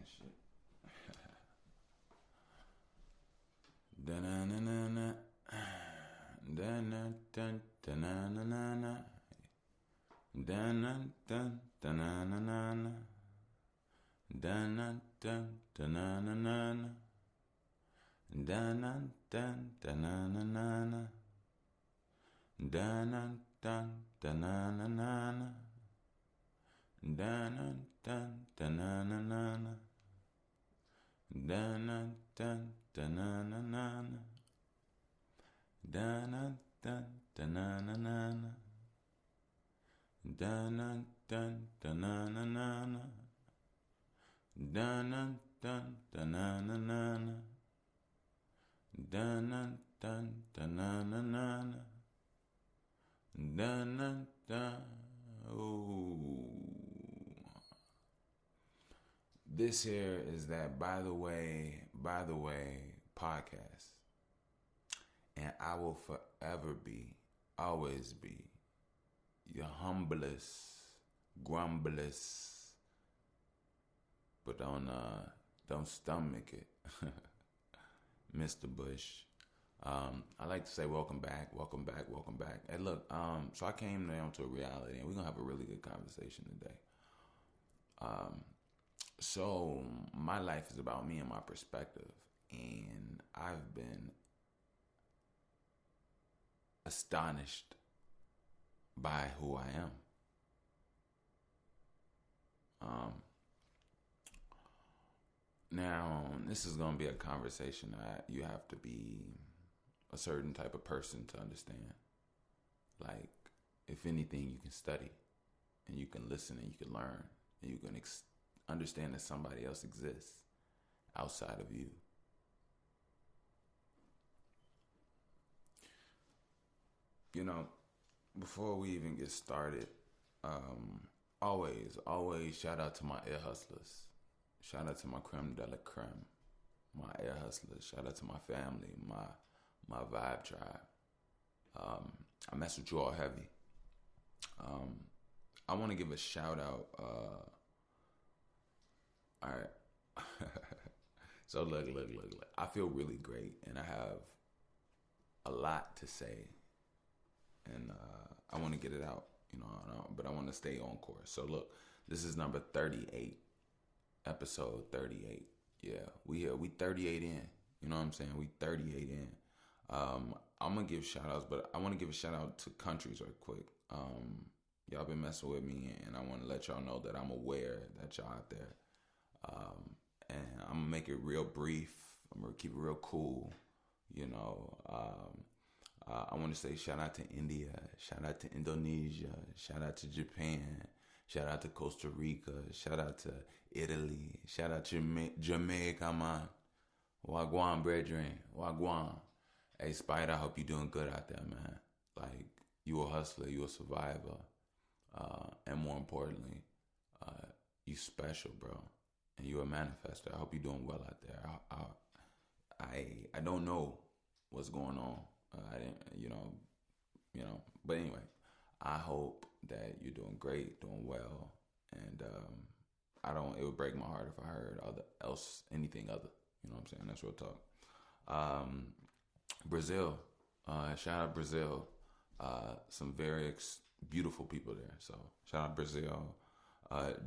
and shit. Da-na-na-na-na. Da-na-dun-da-na-na-na-na. Da-na-dun-da-na-na-na-na. Da-na-dun-da-na-na-na-na. Da-na-dun-da-na-na-na-na. Da-na-dun-da-na-na-na-na. Da-na-dun-da-na-na-na-na. Da-na-dun-da-na-na-na-na. Da-na-dun-da-na-na-na-na. Da-na-dun-da-na-na-na-na. Da-na-dun-da-na-na-na-na. Da-na-dun-da-na-na-na-na. Da-na-dun. Ooh. This here is that by the way podcast. And I will forever be, always be, your humblest, grumblest, but don't stomach it, Mr. Bush. I like to say welcome back. Hey, look, so I came down to a reality, and we're gonna have a really good conversation today. So my life is about me and my perspective, and I've been astonished by who I am. Now, this is going to be a conversation that you have to be a certain type of person to understand. Like, if anything, you can study, and you can listen, and you can learn, and you can understand that somebody else exists outside of you. You know, before we even get started, always shout out to my ear hustlers. Shout out to my creme de la creme, my ear hustlers. Shout out to my family, my vibe tribe. I mess with you all heavy. I want to give a shout out. All right. So look. I feel really great, and I have a lot to say. And I want to get it out, but I want to stay on course. So look, this is number 38, episode 38. Yeah, we 38 in. You know what I'm saying? We 38 in. I'm gonna give shout outs, but I want to give a shout out to countries right quick. Y'all been messing with me, and I want to let y'all know that I'm aware that y'all out there. And I'm gonna make it real brief. I'm gonna keep it real cool. I want to say shout out to India, shout out to Indonesia, shout out to Japan, shout out to Costa Rica, shout out to Italy, shout out to Jamaica, man. Wagwan, brethren, wagwan. Hey, Spider, I hope you're doing good out there, man. Like, you a hustler, you a survivor, and more importantly, you special, bro, and you a manifester. I hope you're doing well out there. I don't know what's going on. I didn't, but anyway, I hope that you're doing great, doing well, and it would break my heart if I heard anything other, you know what I'm saying? That's real talk. Brazil, shout out Brazil, some very beautiful people there, so shout out Brazil.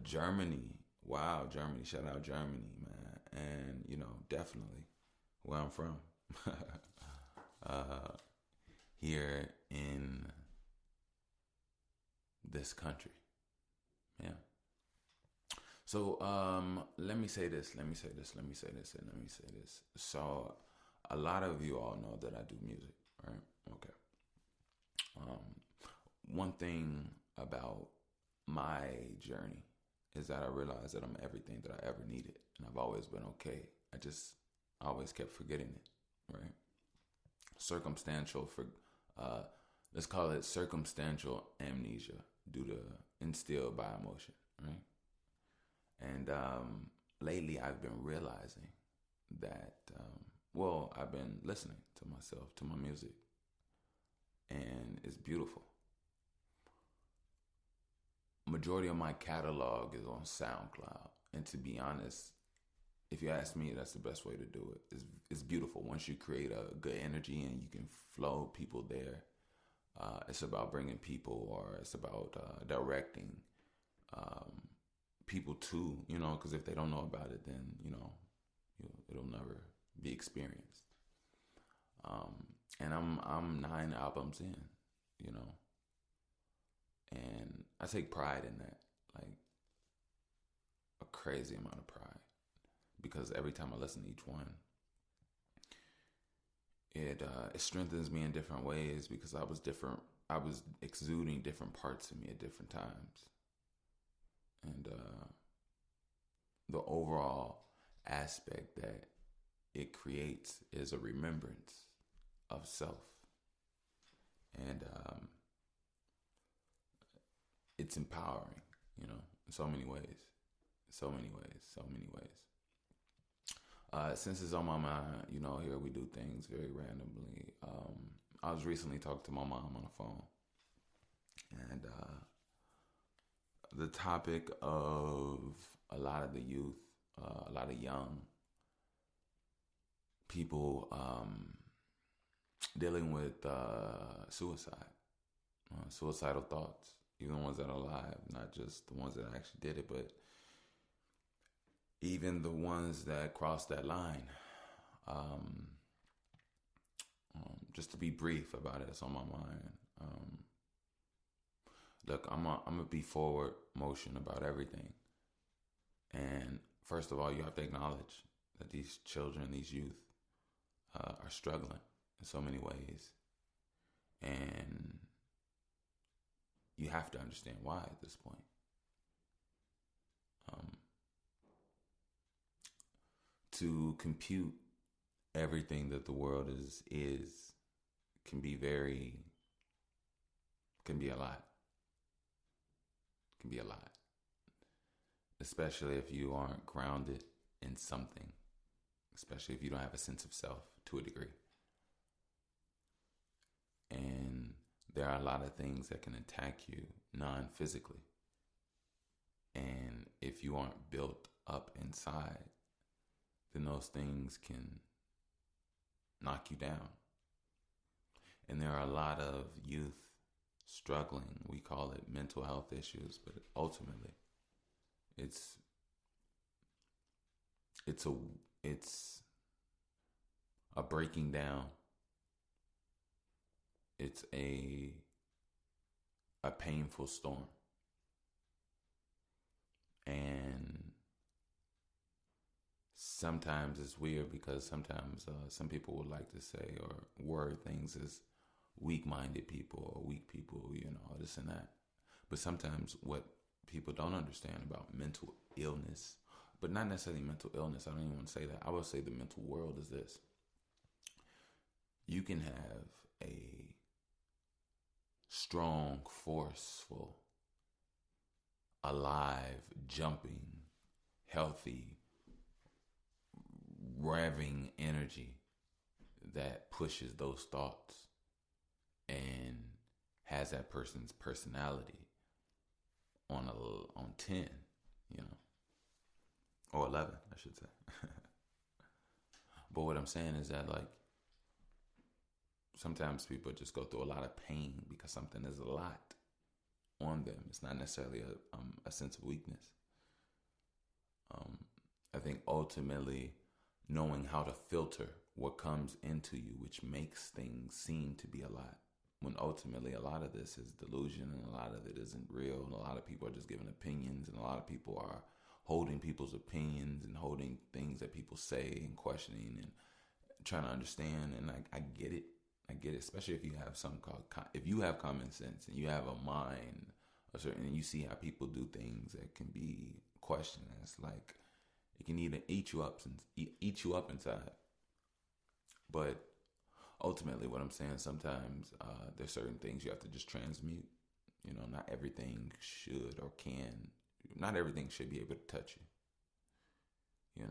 Germany, wow, Germany, shout out Germany, man, and, definitely where I'm from. Here in this country. Yeah. So let me say this. So a lot of you all know that I do music, right? Okay. One thing about my journey is that I realized that I'm everything that I ever needed, and I've always been okay. I always kept forgetting it, right? Let's call it circumstantial amnesia due to instilled by emotion, right? And lately I've been realizing that, I've been listening to myself, to my music, and it's beautiful. Majority of my catalog is on SoundCloud, and to be honest, if you ask me, that's the best way to do it. It's beautiful once you create a good energy and you can flow people there. It's about bringing people, or it's about directing people to, because if they don't know about it, then it'll never be experienced. And I'm 9 albums in, and I take pride in that, like a crazy amount of pride, because every time I listen to each one, it strengthens me in different ways, because I was exuding different parts of me at different times, and the overall aspect that it creates is a remembrance of self, and it's empowering, in so many ways, so many ways, so many ways. Since it's on my mind, here we do things very randomly. I was recently talking to my mom on the phone, and the topic of a lot of the youth, a lot of young people dealing with suicide, suicidal thoughts, even the ones that are alive, not just the ones that actually did it, but even the ones that crossed that line. Just to be brief about it, it's on my mind. Look, I'm gonna be forward motion about everything. And first of all, you have to acknowledge that these children, these youth, are struggling in so many ways. And you have to understand why at this point. To compute everything that the world is can be a lot. Can be a lot. Especially if you aren't grounded in something. Especially if you don't have a sense of self to a degree. And there are a lot of things that can attack you non-physically. And if you aren't built up inside, then those things can knock you down. And there are a lot of youth struggling. We call it mental health issues, but ultimately it's a breaking down. It's a painful storm. And sometimes it's weird, because sometimes some people would like to say or word things as weak-minded people or weak people, this and that. But sometimes what people don't understand about mental illness, but not necessarily mental illness, I don't even want to say that. I would say the mental world is this. You can have a strong, forceful, alive, jumping, healthy, revving energy that pushes those thoughts and has that person's personality on 10, or 11, I should say. But what I'm saying is that, like, sometimes people just go through a lot of pain because something is a lot on them. It's not necessarily a sense of weakness. I think ultimately knowing how to filter what comes into you, which makes things seem to be a lot, when ultimately a lot of this is delusion, and a lot of it isn't real, and a lot of people are just giving opinions, and a lot of people are holding people's opinions and holding things that people say and questioning and trying to understand. And I get it. I get it, especially if you have if you have common sense and you have a mind, and you see how people do things that can be questioned. It's like it can either eat you up inside. But ultimately, what I'm saying, sometimes there's certain things you have to just transmute. Not everything should or can. Not everything should be able to touch you.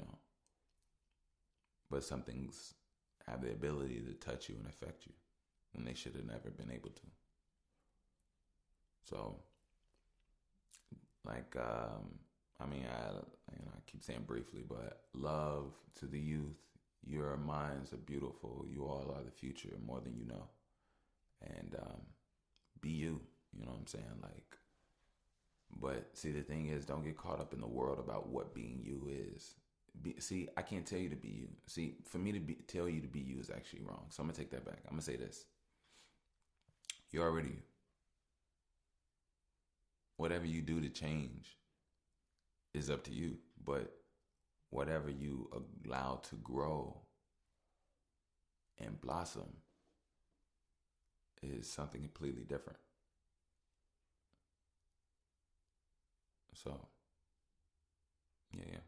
But some things have the ability to touch you and affect you when they should have never been able to. So, like, I mean, I keep saying briefly, but love to the youth. Your minds are beautiful. You all are the future more than you know. And be you. You know what I'm saying? Like, but see, the thing is, don't get caught up in the world about what being you is. See, I can't tell you to be you. See, for me to tell you to be you is actually wrong. So I'm gonna take that back. I'm gonna say this: you're already you. Whatever you do to change is up to you. But whatever you allow to grow and blossom is something completely different. So, yeah, yeah.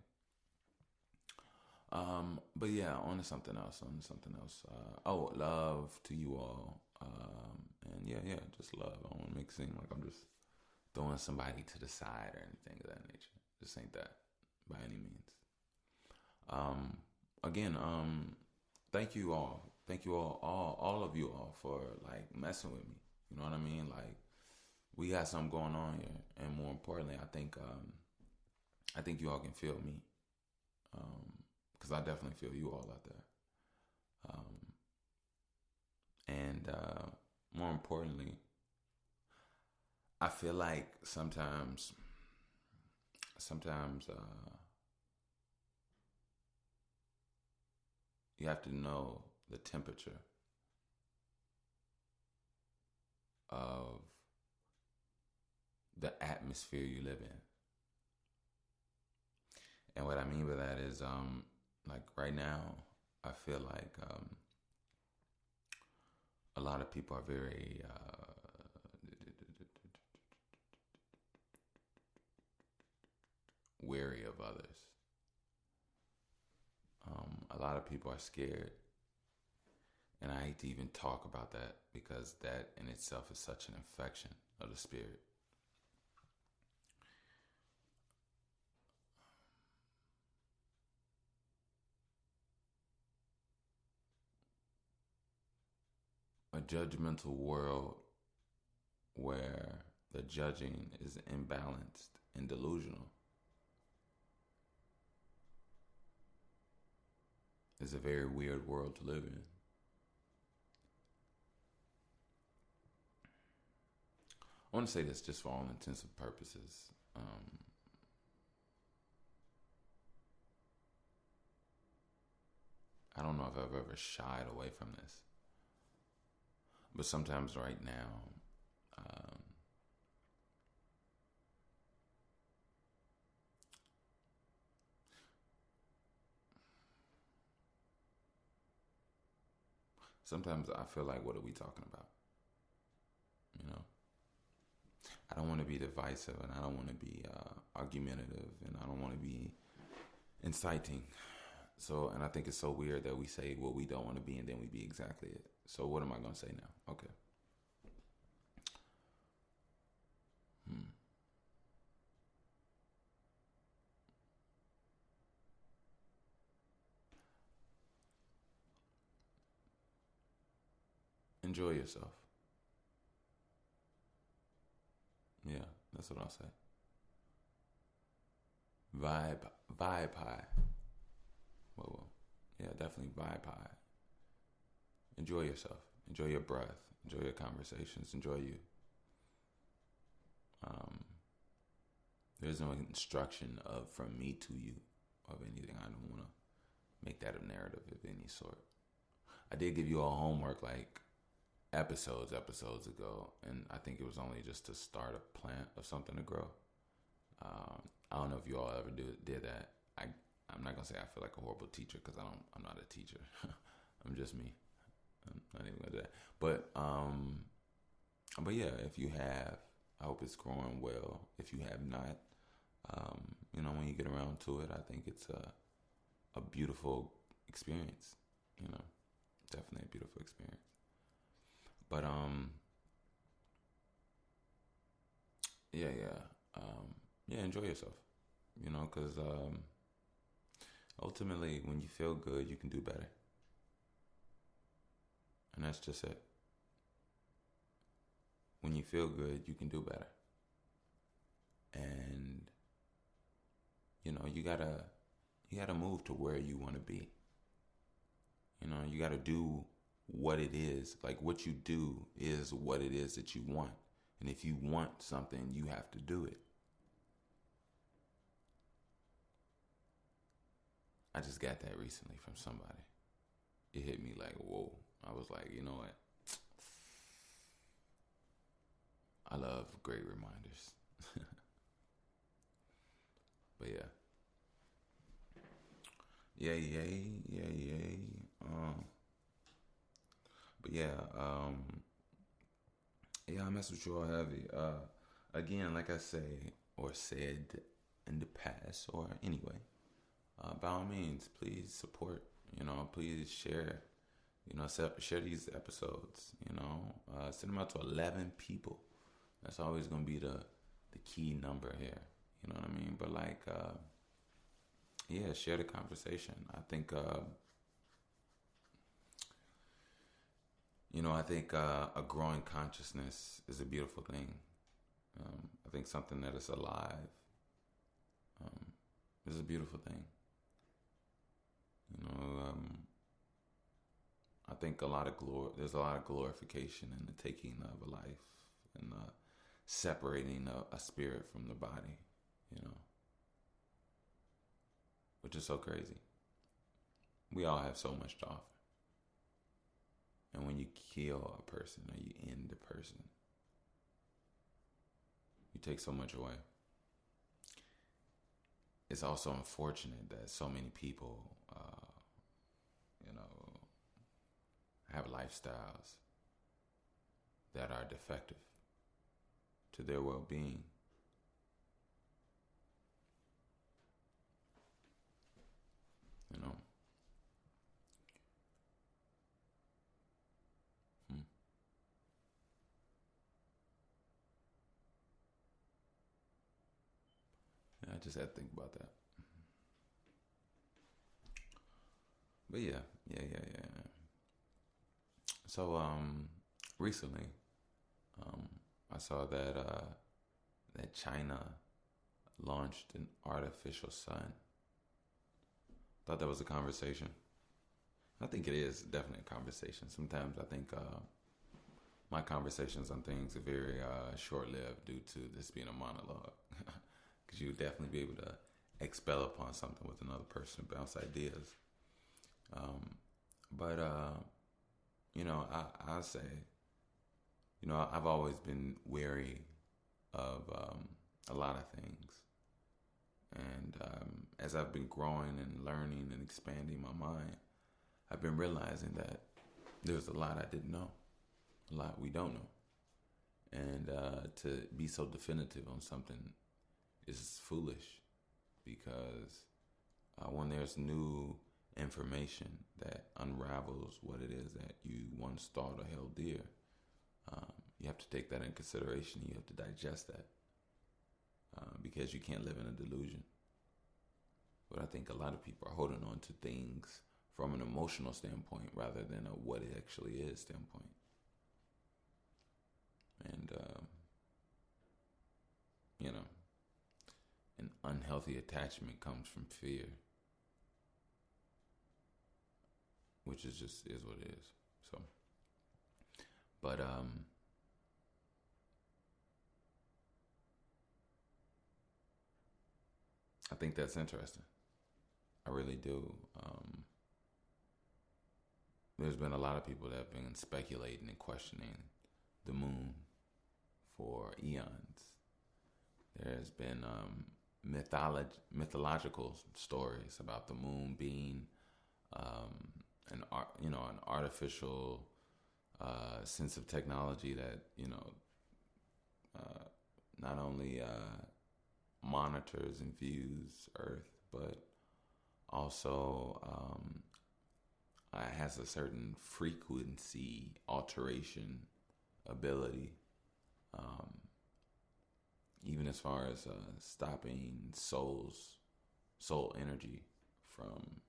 But yeah, on to something else. On to something else. Love to you all. And yeah, yeah, just love. I don't want to make it seem like I'm just throwing somebody to the side or anything of that nature. Just ain't that by any means. Again, thank you all. Thank you all of you all for like messing with me. You know what I mean? Like we got something going on here, and more importantly, I think you all can feel me, because I definitely feel you all out there. And more importantly, I feel like sometimes you have to know the temperature of the atmosphere you live in. And what I mean by that is, like right now, I feel like a lot of people are very wary of others. A lot of people are scared. And I hate to even talk about that because that in itself is such an infection of the spirit. A judgmental world where the judging is imbalanced and delusional is a very weird world to live in. I want to say this just for all intents and purposes. I don't know if I've ever shied away from this, but sometimes right now, um, sometimes I feel like, what are we talking about? You know, I don't want to be divisive, and I don't want to be argumentative, and I don't want to be inciting. So, and I think it's so weird that we say what we don't want to be, and then we be exactly it. So, what am I going to say now? Okay. Enjoy yourself. Yeah, that's what I'll say. Vibe high. Whoa. Yeah, definitely vibe high. Enjoy yourself. Enjoy your breath. Enjoy your conversations. Enjoy you. Um, there's no instruction of from me to you of anything. I don't want to make that a narrative of any sort. I did give you all homework like episodes ago, and I think it was only just to start a plant of something to grow. I don't know if you all ever did that. I'm not gonna say I feel like a horrible teacher because I'm not a teacher. I'm just me. I'm not even gonna do that. But yeah, if you have, I hope it's growing well. If you have not, when you get around to it, I think it's a beautiful experience. Definitely a beautiful experience. But yeah, enjoy yourself. Because ultimately, when you feel good, you can do better, and that's just it. When you feel good, you can do better, and you gotta move to where you want to be. You gotta do what it is. Like what you do is what it is that you want. And if you want something, you have to do it. I just got that recently from somebody. It hit me like, whoa. I was like, you know what? I love great reminders. But yeah. Yay. But yeah, I mess with you all heavy. Again, like I say or said in the past, or anyway, by all means, please support. Please share. Share these episodes. Send them out to 11 people. That's always gonna be the key number here. You know what I mean? But like, yeah, share the conversation. I think, a growing consciousness is a beautiful thing. I think something that is alive is a beautiful thing. I think there's a lot of glorification in the taking of a life and separating a spirit from the body, which is so crazy. We all have so much to offer. And when you kill a person or you end a person, you take so much away. It's also unfortunate that so many people, have lifestyles that are defective to their well-being. You know. Yeah, I just had to think about that. But yeah. So recently, I saw that China launched an artificial sun. Thought that was a conversation. I think it is definitely a conversation. Sometimes I think my conversations on things are very short-lived due to this being a monologue. Because you would definitely be able to expel upon something with another person, bounce ideas. But I'll say, I've always been wary of a lot of things. And as I've been growing and learning and expanding my mind, I've been realizing that there's a lot I didn't know, a lot we don't know. And to be so definitive on something is foolish, because when there's new information that unravels what it is that you once thought or held dear, you have to take that in consideration. You have to digest that, because you can't live in a delusion. But I think a lot of people are holding on to things from an emotional standpoint rather than a what it actually is standpoint. And, an unhealthy attachment comes from fear, which is what it is. So, but I think that's interesting. I really do. There's been a lot of people that have been speculating and questioning the moon for eons. There's been mythological stories about the moon being an artificial sense of technology that not only monitors and views Earth, but also has a certain frequency alteration ability, even as far as stopping soul energy from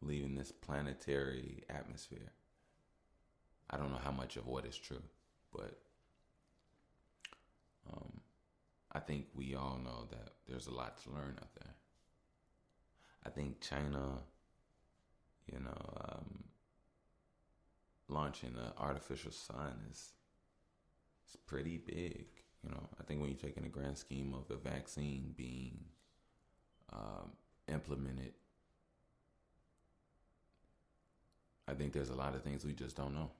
leaving this planetary atmosphere. I don't know how much of what is true, but I think we all know that there's a lot to learn out there. I think China, you know, launching an artificial sun is it's pretty big. You know, I think when you take in the grand scheme of the vaccine being implemented, I think there's a lot of things we just don't know.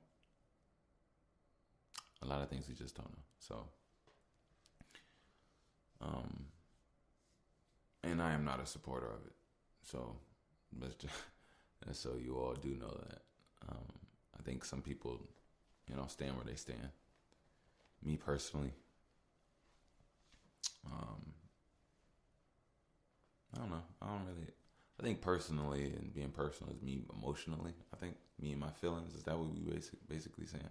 A lot of things we just don't know. So, um, and I am not a supporter of it. So, let's just, so you all do know that. I think some people, stand where they stand. Me personally, I don't know. I don't really. I think personally, and being personal is me emotionally. I think me and my feelings. Is that what we basically saying?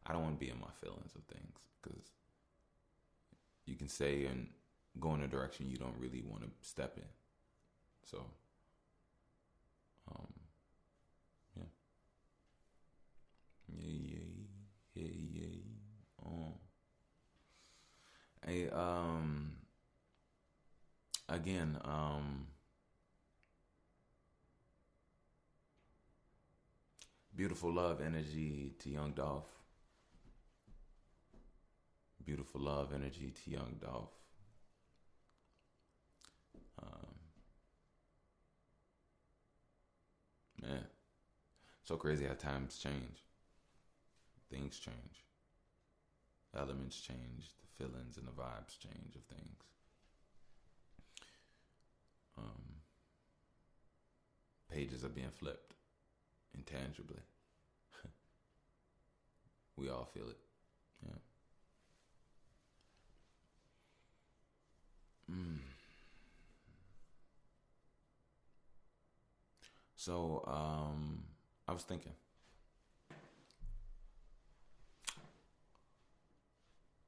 I don't want to be in my feelings of things because you can say and go in a direction you don't really want to step in. So, um, yeah, yeah. Hey, again, beautiful love energy to Young Dolph. Beautiful love energy to Young Dolph. Um, man, so crazy how times change. Things change. Elements change. The feelings and the vibes change of things. Um, Pages are being flipped intangibly. We all feel it. Yeah. So, I was thinking.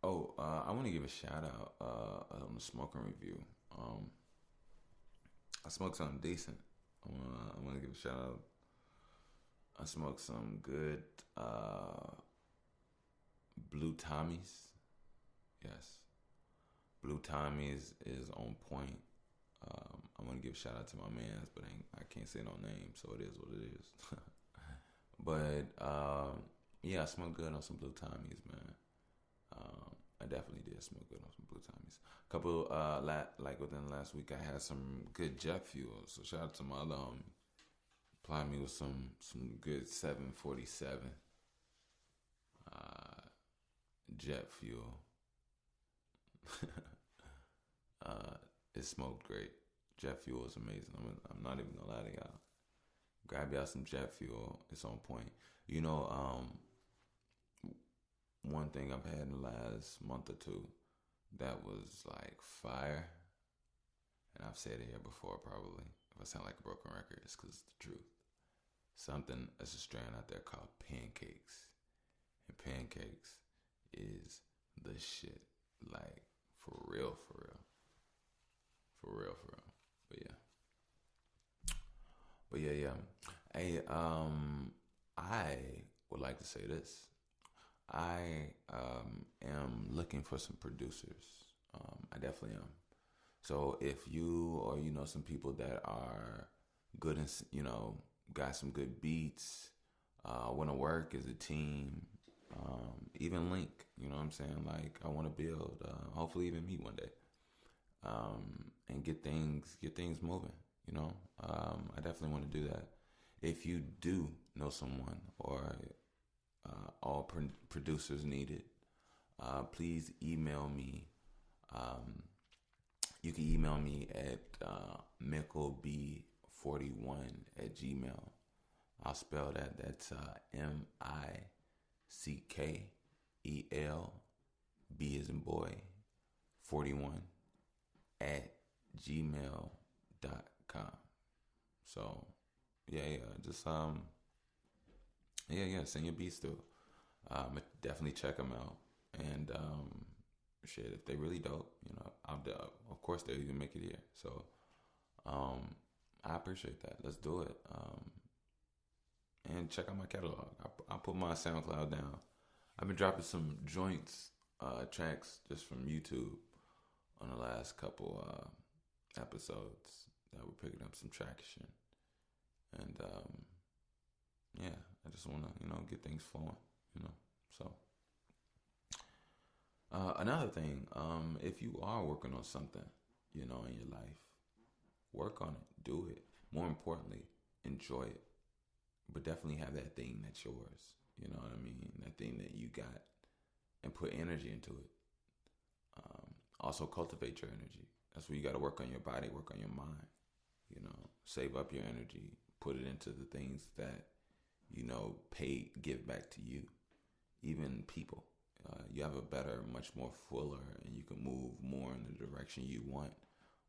Oh, I want to give a shout out on the smoking review. I smoked something decent. I want to give a shout out. I smoked some good Blue Tommies. Yes, Blue Tommies is on point. I want to give a shout out to my mans, but I can't say no name, so it is what it is. But yeah, I smoked good on some Blue Tommies, man. I definitely did smoke good on some Blue Tommies. A couple, like within the last week, I had some good jet fuel. So shout out to my other homie. Applied me with some good 747 jet fuel. It smoked great. Jet fuel is amazing. I'm not even gonna lie to y'all. Grab y'all some jet fuel. It's on point. One thing I've had in the last month or two that was like fire, and I've said it here before probably. If I sound like a broken record, it's because it's the truth. Something that's a strand out there called pancakes. And pancakes is the shit. Like, for real. For real. But yeah. Hey, I would like to say this. I am looking for some producers. I definitely am. So if you or some people that are good and got some good beats, want to work as a team, even link. You know what I'm saying? Like I want to build. Hopefully even meet one day, and get things moving. I definitely want to do that. If you do know someone or all producers needed, please email me. You can email me at mickleb41@gmail. I'll spell that. That's MICKEL, B as in boy, 41 at gmail.com. So just send your beats through. Definitely check them out, and shit, if they really dope, of course they'll even make it here. So I appreciate that. Let's do it. And check out my catalog. I put my SoundCloud down. I've been dropping some joints, tracks just from YouTube on the last couple episodes. that we're picking up some traction. And yeah, I just want to, get things flowing, So another thing, if you are working on something, in your life, work on it, do it. More importantly, enjoy it. But definitely have that thing that's yours. You know what I mean? That thing that you got, and put energy into it. Also cultivate your energy. That's where you got to work on your body, work on your mind. Save up your energy, put it into the things that, give back to you. Even people. You have a better, much more fuller, and you can move more in the direction you want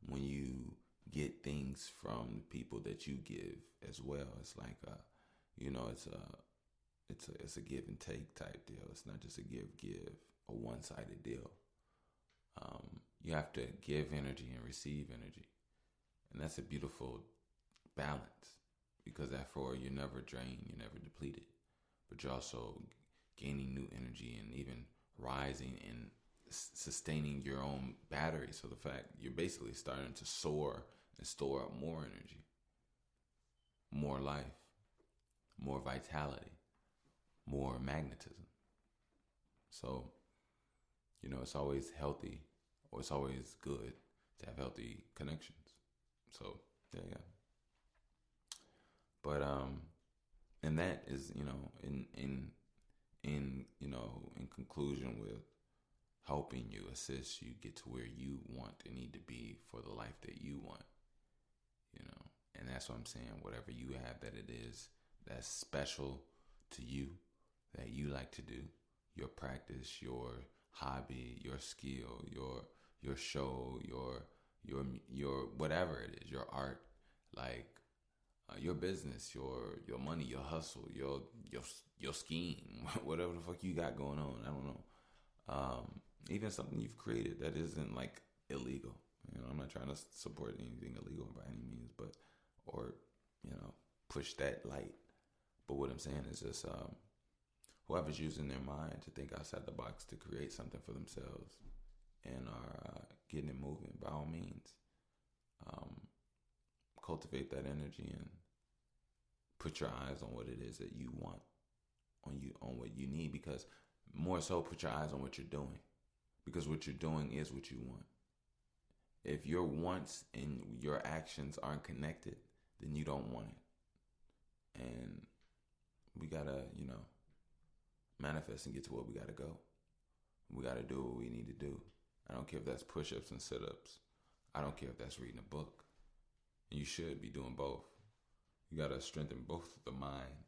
when you get things from the people that you give as well. It's like it's a give and take type deal. It's not just a give, a one-sided deal. You have to give energy and receive energy. And that's a beautiful balance, because therefore you're never drained, you're never depleted, but you're also gaining new energy and even rising and sustaining your own battery. So the fact you're basically starting to soar and store up more energy, more life, more vitality, more magnetism. So, it's always healthy, or it's always good to have healthy connections. So, yeah. But and that is, in conclusion with helping you, assist you get to where you want and need to be for the life that you want. And that's what I'm saying. Whatever you have that it is that's special to you, that you like to do, your practice, your hobby, your skill, your show, your whatever it is, your art, like your business, your money, your hustle, your scheme, whatever the fuck you got going on. I don't know. Even something you've created that isn't like illegal. I'm not trying to support anything illegal by any means, but or push that light. But what I'm saying is just whoever's using their mind to think outside the box to create something for themselves and are getting it moving, by all means, cultivate that energy and put your eyes on what it is that you want, on what you need, because more so put your eyes on what you're doing, because what you're doing is what you want. If your wants and your actions aren't connected, then you don't want it. And we gotta, manifest and get to where we gotta go. We gotta do what we need to do. I don't care if that's push-ups and sit-ups. I don't care if that's reading a book. And you should be doing both. You gotta strengthen both the mind.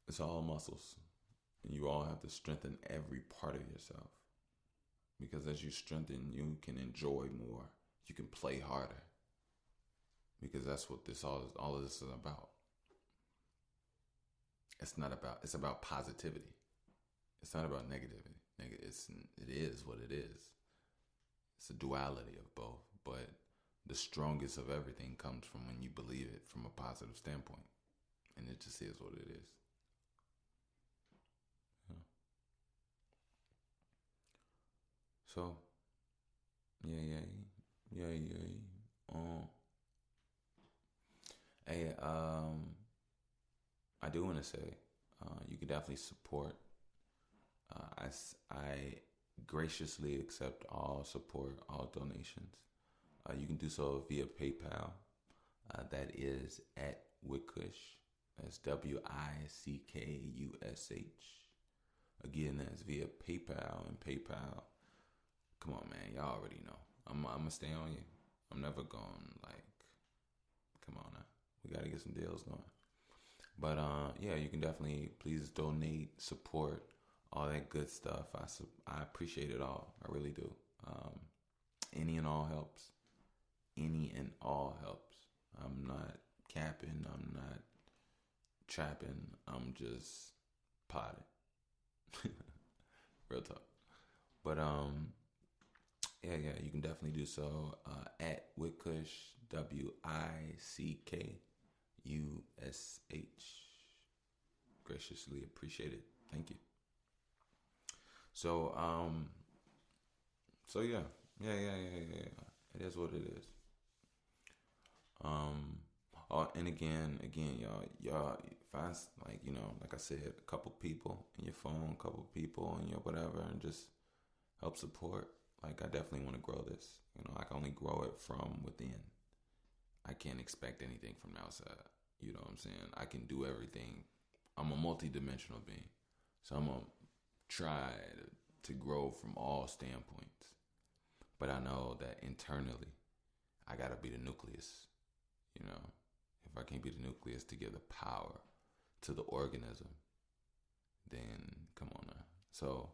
It's all muscles. And you all have to strengthen every part of yourself. Because as you strengthen, you can enjoy more. You can play harder. Because that's what all of this is about. It's about positivity. It's not about negativity. It is what it is. It's a duality of both. But the strongest of everything comes from when you believe it from a positive standpoint. And it just is what it is. So, yeah. Hey, I do want to say, you can definitely support. I graciously accept all support, all donations. You can do so via PayPal. That is at Wickush. That's WICKUSH. Again, that's via PayPal, and PayPal. Come on, man. Y'all already know. I'm going to stay on you. I'm never going, come on now. We got to get some deals going. But, yeah, you can definitely please donate, support, all that good stuff. I appreciate it all. I really do. Any and all helps. Any and all helps. I'm not capping. I'm not trapping. I'm just potting. Real talk. But, yeah, you can definitely do so at Wickush, WICKUSH. Graciously appreciate it. Thank you. So, yeah. It is what it is. Um, oh, and again, y'all find, like, like I said, a couple people in your phone, a couple people in your whatever, and just help support. Like, I definitely want to grow this. I can only grow it from within. I can't expect anything from the outside. You know what I'm saying? I can do everything. I'm a multi-dimensional being, so I'm gonna try to grow from all standpoints. But I know that internally, I gotta be the nucleus. You know, if I can't be the nucleus to give the power to the organism, then come on now. So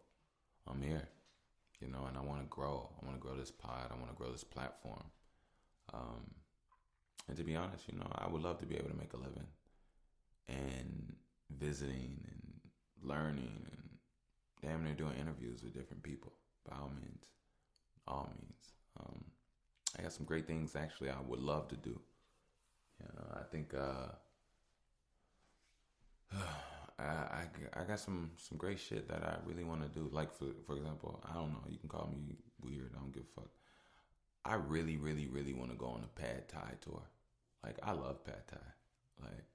I'm here, and I want to grow. I want to grow this pod. I want to grow this platform. Um, and to be honest, I would love to be able to make a living and visiting and learning and damn near doing interviews with different people. By all means. I got some great things actually I would love to do. I think I got some great shit that I really want to do. Like for example, I don't know. You can call me weird. I don't give a fuck. I really, really, really want to go on a pad thai tour. Like, I love pad thai. Like,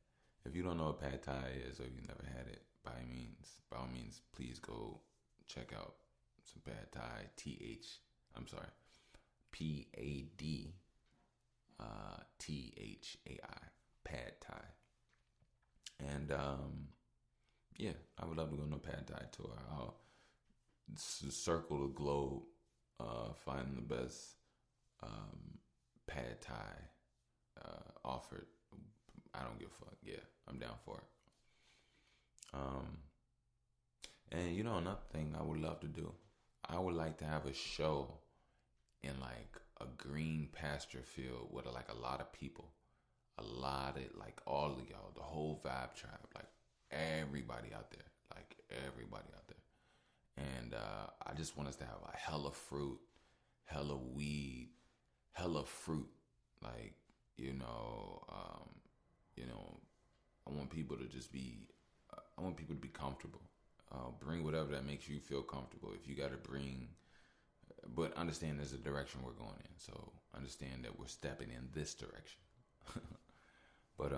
if you don't know what pad thai is, or you've never had it, by all means, please go check out some pad thai. I'm sorry, PAD THAI, pad thai. And yeah, I would love to go on a pad thai tour. I'll circle the globe, find the best pad thai offered. I don't give a fuck. Yeah, I'm down for it. And another thing I would love to do, I would like to have a show in like a green pasture field with like a lot of people, like all of y'all, the whole Vibe Tribe, like everybody out there, and I just want us to have a hella fruit, hella weed, hella fruit, like I want people to just be, I want people to be comfortable. Bring whatever that makes you feel comfortable. If you got to bring, but understand there's a direction we're going in. So understand that we're stepping in this direction. But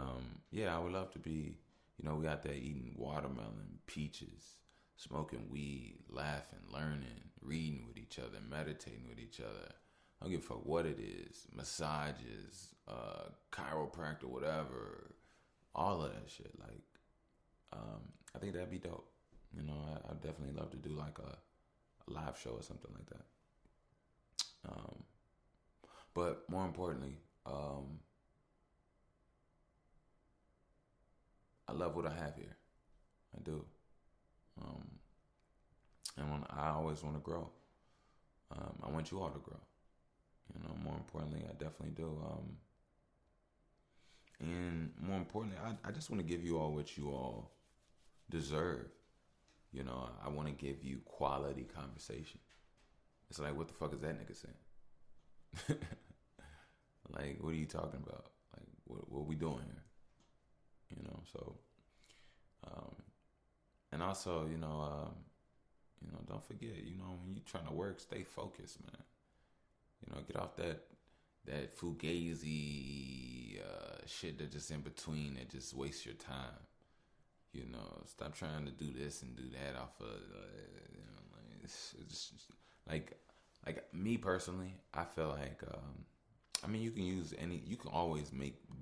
yeah, I would love to be, we out there eating watermelon, peaches, smoking weed, laughing, learning, reading with each other, meditating with each other. I don't give a fuck what it is. Massages, chiropractor, whatever. All of that shit. Like, I think that'd be dope. I'd definitely love to do like a live show or something like that. But more importantly, I love what I have here. I do. And I always want to grow. I want you all to grow. More importantly, I definitely do. And more importantly, I just want to give you all what you all deserve. I want to give you quality conversation. It's like, what the fuck is that nigga saying? Like, what are you talking about? Like, what are we doing here? So, and also, don't forget, when you're trying to work, stay focused, man. Get off that fugazi shit that just in between that just wastes your time. Stop trying to do this and do that off of, like, it's just, like me personally, I feel like, you can always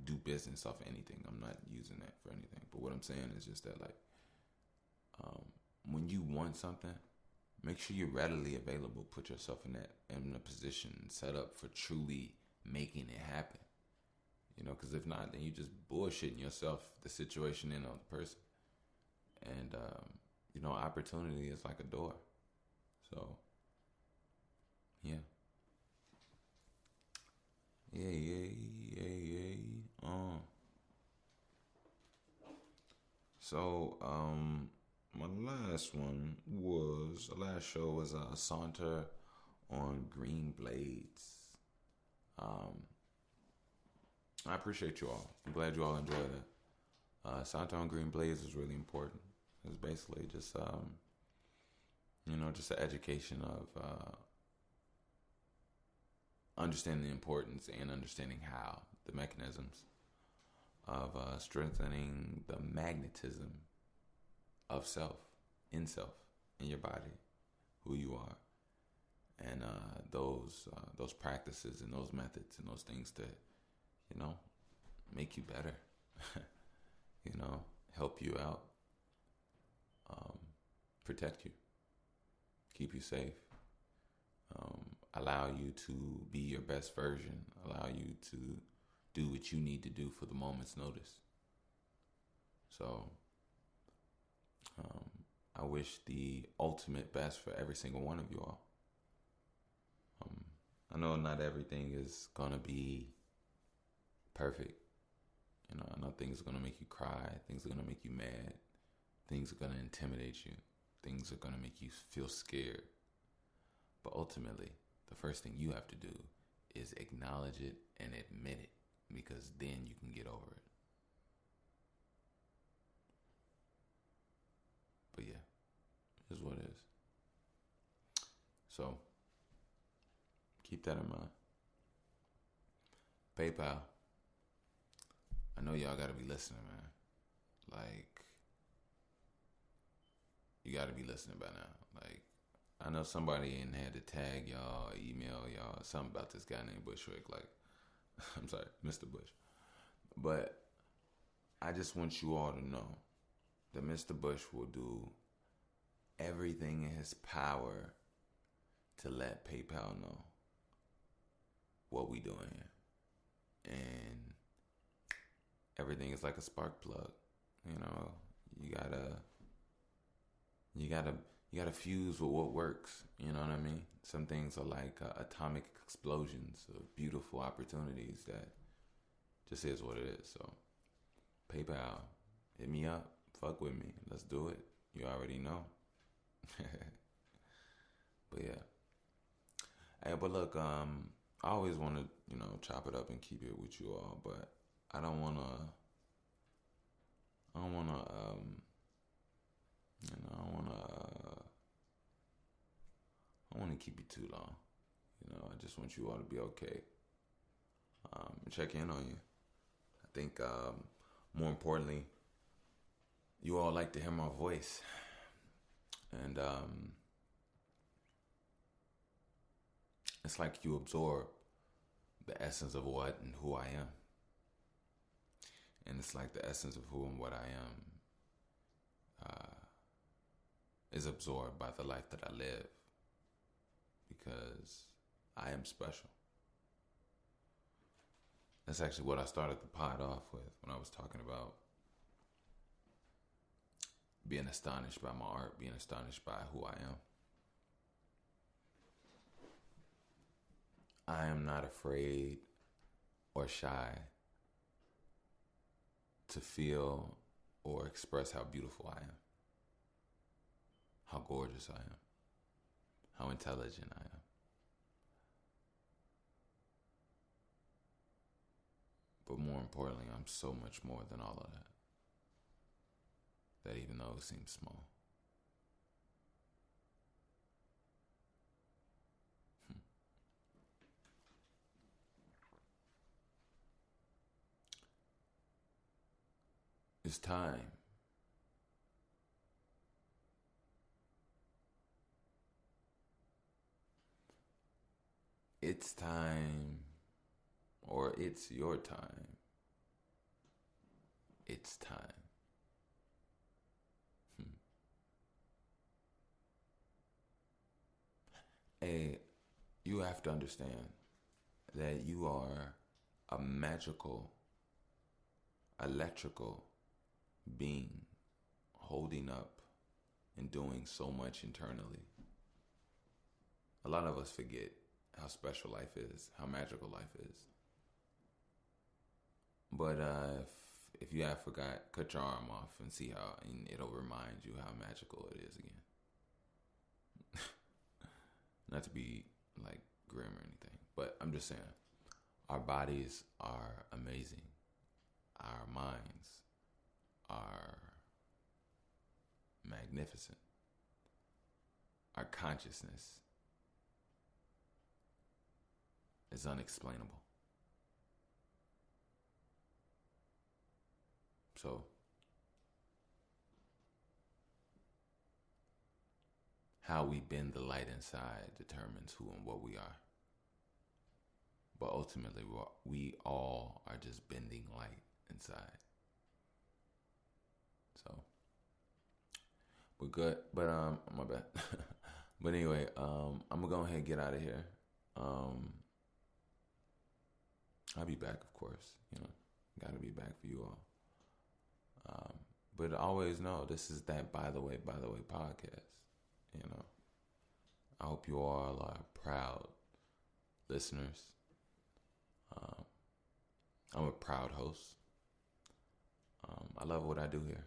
do business off of anything. I'm not using that for anything. But what I'm saying is just that, like, when you want something, make sure you're readily available. Put yourself in a position set up for truly making it happen. Because if not, then you just bullshitting yourself, the situation, and on the person. And opportunity is like a door. So yeah. So my last show was a saunter on Green Blades. I appreciate you all. I'm glad you all enjoyed it. Saunter on Green Blades is really important. It's basically just just an education of understanding the importance and understanding how the mechanisms of strengthening the magnetism of self, in your body, who you are, and those practices and those methods and those things that make you better, help you out, protect you, keep you safe, allow you to be your best version, allow you to do what you need to do for the moment's notice. So I wish the ultimate best for every single one of you all. I know not everything is gonna be perfect. I know things are gonna make you cry, things are gonna make you mad, things are gonna intimidate you, things are gonna make you feel scared. But ultimately, the first thing you have to do is acknowledge it and admit it, because then you can get over it. But yeah, it is what it is. So keep that in mind. PayPal. I know y'all gotta be listening, man. Like, you gotta be listening by now. Like, I know somebody in had to tag y'all, email y'all, something about this guy named Bushwick. Like, I'm sorry, Mr. Bush. But I just want you all to know that Mr. Bush will do everything in his power to let PayPal know what we doing here. And everything is like a spark plug. You gotta fuse with what works. You know what I mean? Some things are like atomic explosions of beautiful opportunities that just is what it is. So PayPal, hit me up, fuck with me, let's do it. You already know. But yeah. Hey, but look, I always want to, chop it up and keep it with you all, but I want to keep you too long. I just want you all to be okay. Check in on you. I think, more importantly, you all like to hear my voice. And, it's like you absorb the essence of what and who I am. And it's like the essence of who and what I am is absorbed by the life that I live, because I am special. That's actually what I started the pod off with when I was talking about being astonished by my art, being astonished by who I am. I am not afraid or shy to feel or express how beautiful I am, how gorgeous I am, how intelligent I am. But more importantly, I'm so much more than all of that even though it seems small. It's time. It's time, or it's your time. It's time. Hey, you have to understand that you are a magical, electrical being holding up and doing so much internally. A lot of us forget how special life is, how magical life is. But if you have forgot, cut your arm off and see how, and it'll remind you how magical it is again. Not to be like grim or anything, but I'm just saying, our bodies are amazing. Our minds are magnificent. Our consciousness is unexplainable. So how we bend the light inside determines who and what we are. But ultimately, we all are just bending light inside. So we're good. But my bad. But anyway, I'm gonna go ahead and get out of here. I'll be back, of course. Gotta be back for you all. But always know this is that by the way podcast. I hope you all are proud listeners. I'm a proud host. I love what I do here.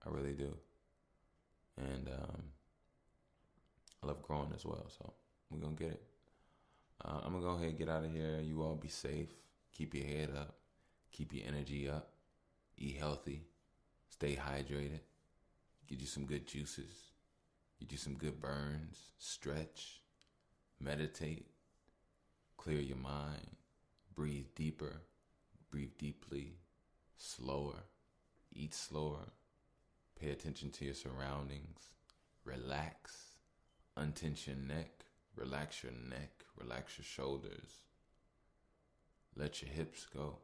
I really do. And I love growing as well. So we're going to get it. I'm going to go ahead and get out of here. You all be safe. Keep your head up. Keep your energy up. Eat healthy. Stay hydrated. Get you some good juices. Get you some good burns. Stretch. Meditate. Clear your mind. Breathe deeper. Breathe deeply. Slower. Eat slower. Pay attention to your surroundings. Relax. Untense your neck. Relax your neck. Relax your shoulders. Let your hips go.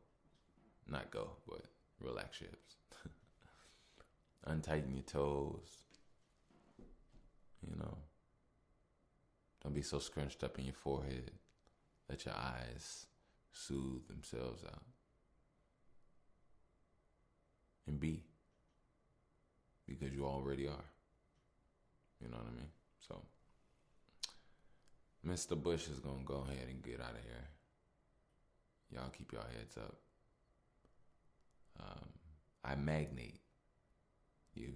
Not go, but relax your hips. Untighten your toes. Don't be so scrunched up in your forehead. Let your eyes soothe themselves out. And be. Because you already are. You know what I mean? So, Mr. Bush is going to go ahead and get out of here. Y'all keep your heads up. I magnate you.